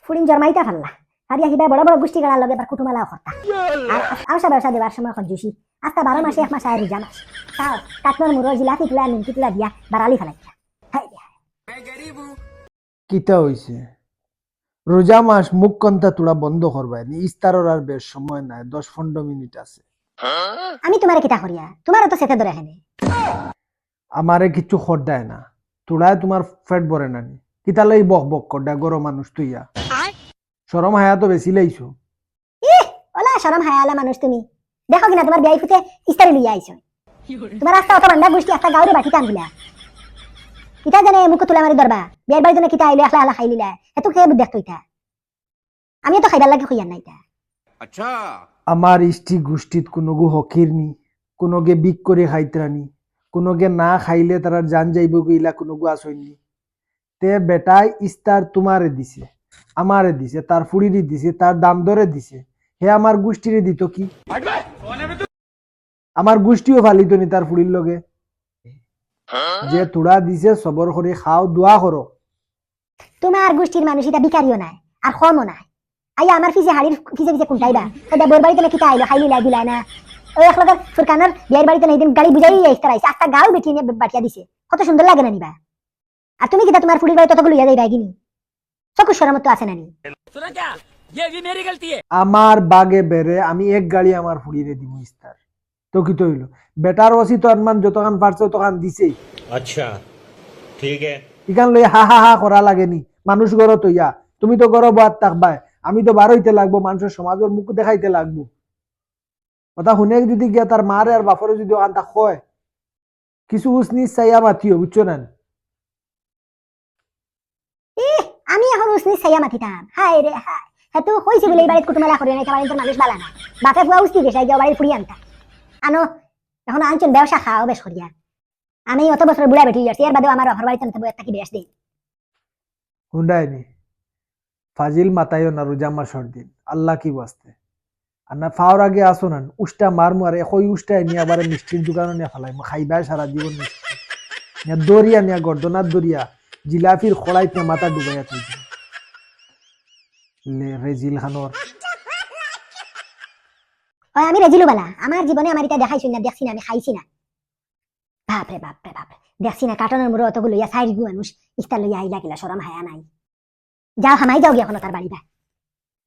ফুরিন জন্মাইতা ফাল্লা হারিয়া হিবা বড় বড় গোষ্ঠী গাড়ার লগে এবার কুটুমালাও হত্যা আর আশা ব্যবসা দেবার সময় জুসি আস্তা 12 মাসে 1 মাস আয় রোজা মাস তাও কাটনোর মুরো জিলাপি তুলা নিমকি তুলা দিয়া বাড়ালি ফেলাইতা হাই কিতা হইছে রোজা মাস মুখ কন্তা তোরা বন্ধ করবাই নি ইস্তারর আর বেশ সময় নাই 10-15 মিনিট আছে আমি তোমারে কিতা করিয়া তোমারও তো সেতে ধরে হেনে আমারে কিছু খড়দায় না তোরাই তোমার পেট ভরে নানি কিতা লাই বক বক করডা গরো মানুষ তুইয়া শরম হায়া তো বেশি লাইছো ওলা শরম হায়ালা মানুষ তুমি দেখো কিনা তোমার বিয়াই ফুতে ইস্তারি লইয়া আইছো তোমার রাস্তা অত বান্ডা গোষ্ঠী একটা গাউরে বাটি টান দিলা কিতা জানে মুখ তুলা মারি দরবা বিয়ার বাড়ি জন্য কিতা আইলো একলা একলা খাই লিলা এত খেয়ে দেখতো ইতা আমি তো খাইবার লাগে খুইয়ার না ইতা अच्छा আমার ইষ্টি গোষ্ঠীত কোনোগু হকির নি কোনোগে বিক করে খাইতরানি কোনোগে না খাইলে তারা জান যাইব গইলা কোনোগু আসইনি তে বেটাই ইস্তার তোমারে দিছে আমারে দিছে তার ফুড়িরি দিছে তার দাম দরে দিছে হে আমার গোষ্ঠীরে দিত কি আমার গোষ্ঠীও ফালিত নি তার ফুড়ির লগে যে তোড়া দিছে সবর করে খাও দোয়া করো তোমার গোষ্ঠীর মানুষ এটা বিকারিও নাই আর কমও নাই আইয়া আমার ফিজে হাড়ির ফিজে ফিজে কোনটাইবা ওটা বোর বাড়িতে কিতা আইলো খাইলি লাই দিলা না ওই এক লগের ফুরকানোর বিয়ের বাড়িতে না দিন গাড়ি বুঝাই ইস্তারাইছে আস্তা গাও বেটি নিয়ে বাটিয়া দিছে কত সুন্দর লাগে না নিবা আর তুমি কিতা তোমার ফুড়ির বাড়ি ততগুলো ইয়া যাইবা গিনি চকুর সরমত আছে নানি सुना क्या ये भी मेरी गलती है আমার বাগে বেড়ে আমি এক গাড়ি আমার ফুড়িরে দিব ইস্তার তো কি তো হইলো বেটার ওসি তো আনমান যতখান পারছে ততখান দিছেই अच्छा ठीक है ইখান লই হা হা হা করা লাগেনি মানুষ গড় তো ইয়া তুমি তো গড় বাদ থাকবাই আমি তো বারইতে লাগবো মানুষের সমাজের মুখ দেখাইতে লাগবো কথা শুনে যদি গিয়া তার মারে আর বাপরে যদি ওখান তা কয় কিছু উসনি চাইয়া মাতিও বুঝছো না আমি এখন উসনি ছাইয়া মাতিতাম হাই রে হাই হেতু কইছি বলে এই বাড়িতে কুটুমেলা করে নাই বাড়িতে মানুষ বালা না বাপে ফুয়া উস্তি গেছে গিয়ে বাড়ি ফুড়ি আনতা আনো এখন আনছেন ব্যবসা খাও বেশ করিয়া আমি অত বছর বুড়া বেটি যাচ্ছি এর বাদেও আমার ঘর বাড়িতে না একটা কি বেশ দেই হুন্ডায়নি ফাজিল মাতাইও না রোজা মাসর দিন আল্লাহ কি বাস্তে আর না ফাওর আগে আসো না উষ্টা মারমু আর একই উষ্টায় নিয়ে আবার মিষ্টির দোকানে নিয়ে ফেলাই খাইবাই সারা জীবন মিষ্টি নিয়ে দরিয়া নিয়ে গর্দনার দরিয়া জিলাপির খড়াইতে মাথা ডুবাইয়া তুই লে রেজিল খানোর ওই আমি রেজিলু বালা আমার জীবনে আমার এটা দেখাইছি না দেখছি না আমি খাইছি না বাপরে বাপরে বাপরে দেখছি না কাটনের মুড়ো অতগুলো ইয়া সাইড মানুষ ইস্তার লইয়া আইলা গেলা শরম হায়া নাই যাও হামাই যাও গিয়া এখন তার বাড়ি